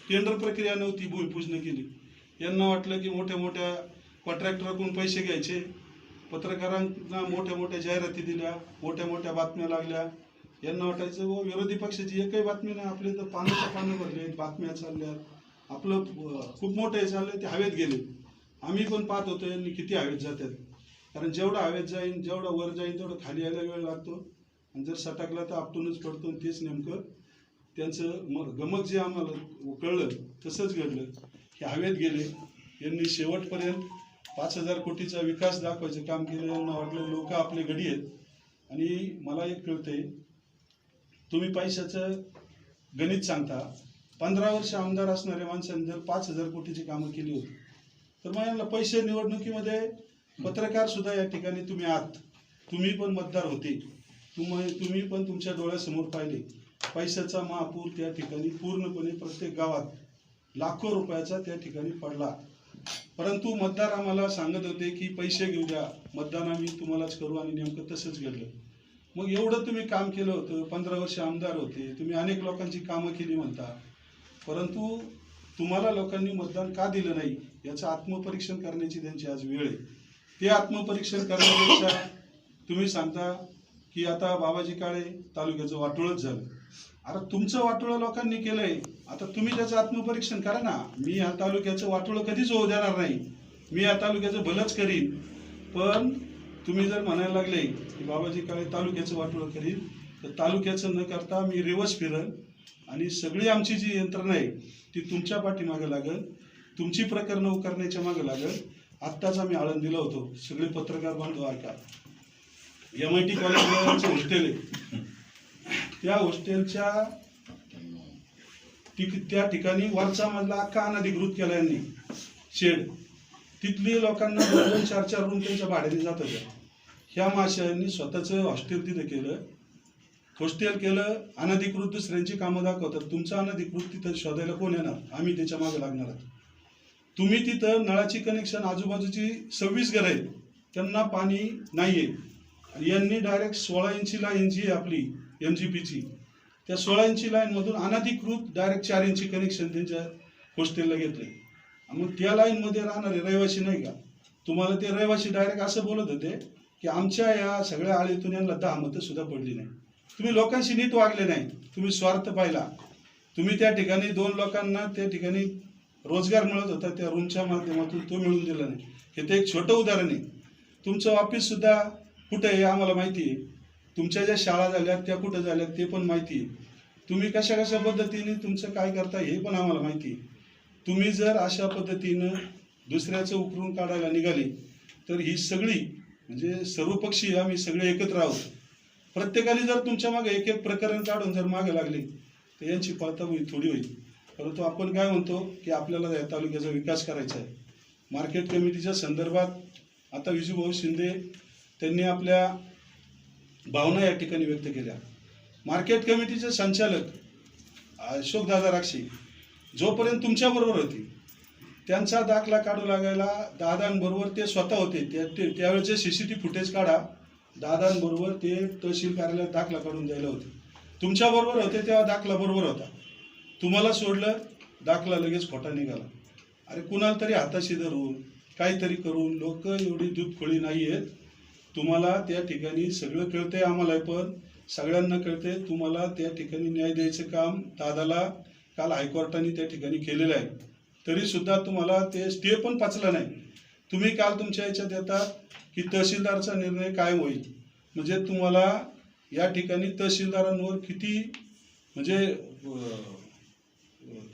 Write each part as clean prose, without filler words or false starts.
Tender प्रक्रिया नव्हती, भूमिपूजन केली. यांना वाटलं की मोठ्या मोठ्या कॉन्ट्रॅक्टरकडून पैसे घ्यायचे, पत्रकारांना मोठ्या मोठ्या जाहिराती दिल्या, मोठ्या मोठ्या बातम्या लागल्या. यांना वाटायचं व विरोधी पक्षाची एकही बातमी नाही, आपले तर पानं भरले, बातम्या चालल्या, आपलं खूप मोठं हे चाललंय, ते हवेत गेले. आम्ही पण पाहत होतो यांनी किती हवेत जातात, कारण जेवढं हवेत जाईन, जेवढं वर जाईन, तेवढं खाली यायला वेळ लागतो, आणि जर सटकला तर आपटूनच पडतो. तेच नेमकं त्यांचं गमक जे आम्हाला कळलं तसंच घडलं की हवेत गेले. यांनी शेवटपर्यंत 5,000 कोटीचा विकास दाखवायचं काम केलं. यांना वाटलं लोक आपले गडी आहेत. आणि मला एक कळतंय, तुम्ही पैशाचं गणित सांगता, 15 वर्ष आमदार असणाऱ्या माणसांनी जर 5,000 कोटीची कामं केली होती, तर मग यांना पैसे निवडणुकीमध्ये पत्रकार सुद्धा या ठिकाणी तुम्ही आहात, तुम्ही पण मतदार होते, तुम्ही पण तुमच्या डोळ्यासमोर पाहिले पैशाचा महापूर त्या ठिकाणी पूर्णपणे प्रत्येक गावात लाखो रुपयाचा त्या ठिकाणी पडला. परंतु मतदार आम्हाला सांगत होते की पैसे घेऊ द्या, मतदान आम्ही तुम्हालाच करू, आणि नेमकं तसंच घडलं. मग एवढं तुम्ही काम केलं होतं, 15 वर्ष आमदार होते, तुम्ही अनेक लोकांची कामं केली म्हणता, परंतु तुम्हाला लोकांनी मतदान का दिलं नाही याचं आत्मपरीक्षण करण्याची त्यांची आज वेळ आहे. ते आत्मपरीक्षण करण्यापेक्षा तुम्ही सांगता की आता बाबाजी काळे तालुक्याचं वाटोळच झालं. अरे तुमचं वाटोळं लोकांनी केलंय, आता तुम्ही त्याचं आत्मपरीक्षण करा ना. मी या तालुक्याचं वाटोळं कधीच होऊ देणार नाही, मी या तालुक्याचं भलंच करीन. पण तुम्ही जर म्हणायला लागले की बाबाजी काळे तालुक्याचं वाटोळं करीन, तर तालुक्याचं न करता मी रिवर्स फिरन, आणि सगळी आमची जी यंत्रणा आहे ती तुमच्या पाठीमागं लागेल, तुमची प्रकरणं करण्याच्या मागं लागेल. आत्ताच आम्ही आळंदीला होतो, सगळे पत्रकार बांधव ऐका, MIT कॉलेजचं हॉस्टेल आहे, त्या हॉस्टेलच्या त्या ठिकाणी वरचा मजला अख्खा अनधिकृत केला यांनी, शेड. तिथली लोकांना 2-4 रूम त्यांच्या भाड्याने जात होत्या. ह्या माशांनी स्वतःचं हॉस्टेल तिथं केलं, हॉस्टेल केलं, अनधिकृत दुसऱ्यांची कामं दाखवतात. तुमचं अनधिकृत तिथं शोधायला कोण येणार? आम्ही त्याच्या मागे लागणार आहोत. तुम्ही तिथं नळाची कनेक्शन, आजूबाजूची 26 घरं आहेत, त्यांना पाणी नाही आहे. आणि यांनी डायरेक्ट 16 इंची लाईन जी आहे आपली MGPची, त्या 16 इंची लाईनमधून अनधिकृत डायरेक्ट 4 इंची कनेक्शन त्यांच्या हॉस्टेलला घेतले. मग त्या लाईनमध्ये राहणारे रहिवासी नाही का, तुम्हाला ते रहिवासी डायरेक्ट असं बोलत होते की आमच्या या सगळ्या आळीतून यांना 10 मतं सुद्धा पडली नाही. तुम्ही लोकांशी नीट वागले नाही, तुम्ही स्वार्थ पाहिला. तुम्ही त्या ठिकाणी 2 लोकांना त्या ठिकाणी रोजगार मिळत होता, त्या रूमच्या माध्यमातून तो मिळून दिला नाही. हे तर एक छोटं उदाहरण आहे. तुमचं ऑफिस सुद्धा कुठं आहे आम्हाला माहिती आहे, तुमच्या ज्या शाळा झाल्या त्या कुठं झाल्या ते पण माहिती आहे. तुम्ही कशा कशा पद्धतीने तुमचं काय करता हे पण आम्हाला माहिती आहे. तुम्ही जर अशा पद्धतीनं दुसऱ्याचं उकरून काढायला निघाले तर ही सगळी म्हणजे सर्वपक्षीय आम्ही सगळे एकत्र आहोत. प्रत्येकाने जर तुमच्या मागे एक एक प्रकरण काढून जर मागे लागले तर यांची पळताबळी थोडी होईल. परंतु आपण काय म्हणतो की आपल्याला या तालुक्याचा विकास करायचा आहे. मार्केट कमिटीच्या संदर्भात आता विजूभाऊ शिंदे त्यांनी आपल्या भावना या ठिकाणी व्यक्त केल्या. मार्केट कमिटीचे संचालक अशोकदादा राक्षे जोपर्यंत तुमच्याबरोबर होते, त्यांचा दाखला काढू लागायला दादांबरोबर ते स्वतः होते. त्यावेळेचे CCTV फुटेज काढा, दादांबरोबर ते तहसील कार्यालयात दाखला काढून द्यायला होते. तुमच्याबरोबर होते तेव्हा दाखला बरोबर होता, तुम्हाला सोडलं दाखला लगेच खोटा निघाला. अरे कुणाला तरी हाताशी धरून काहीतरी करून, लोक एवढी दूधखोळी नाही आहेत. तुम्हाला त्या ठिकाणी सगळं कळतंय, आम्हाला पण सगळ्यांना कळतंय. तुम्हाला त्या ठिकाणी न्याय द्यायचं काम दादाला काल हायकोर्टाने त्या ठिकाणी केलेलं आहे, तरीसुद्धा तुम्हाला ते स्टे पण पचला नाही. तुम्ही काल तुमच्या याच्यात येतात की तहसीलदारचा निर्णय कायम होईल. म्हणजे तुम्हाला या ठिकाणी तहसीलदारांवर किती म्हणजे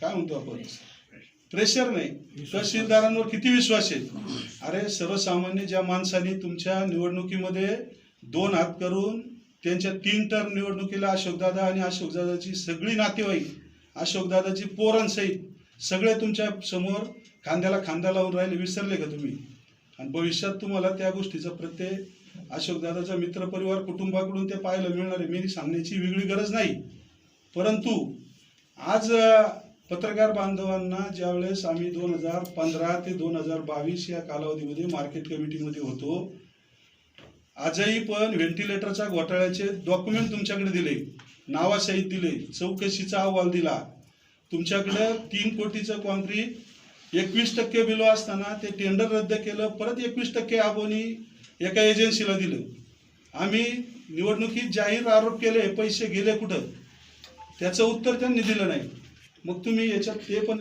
काय म्हणतो आपण प्रेशर नाही, तहसीलदारांवर किती विश्वास आहे. अरे सर्वसामान्य ज्या माणसांनी तुमच्या निवडणुकीमध्ये 2 हात करून त्यांच्या 3 टर्म निवडणुकीला अशोकदादा आणि अशोकदादाची सगळी नातेवाईक, अशोकदादाची पोरांसहित सगळे तुमच्या समोर खांद्याला खांदा लावून राहिले, विसरले का तुम्ही? आणि भविष्यात तुम्हाला त्या गोष्टीचा प्रत्यय अशोकदादाचा मित्रपरिवार कुटुंबाकडून ते पाहायला मिळणार आहे. मी सांगण्याची वेगळी गरज नाही. परंतु आज पत्रकार बांधवांना ज्यावेळेस आम्ही 2015 ते 2022 या कालावधीमध्ये मार्केट कमिटीमध्ये होतो, आजही पण व्हेंटिलेटरच्या घोटाळ्याचे डॉक्युमेंट तुमच्याकडे दिले, नावासहित दिले, चौकशीचा अहवाल दिला. तुमच्याकडं 3 कोटीचं कॉन्क्रीट 21% बिलो असताना ते टेंडर रद्द केलं, परत 21% आबोनी एका एजन्सीला दिलं. आम्ही निवडणुकीत जाहीर आरोप केले, पैसे गेले कुठं, त्याचं उत्तर त्यांनी दिलं नाही. मग तुम्ही याच्यात ते पण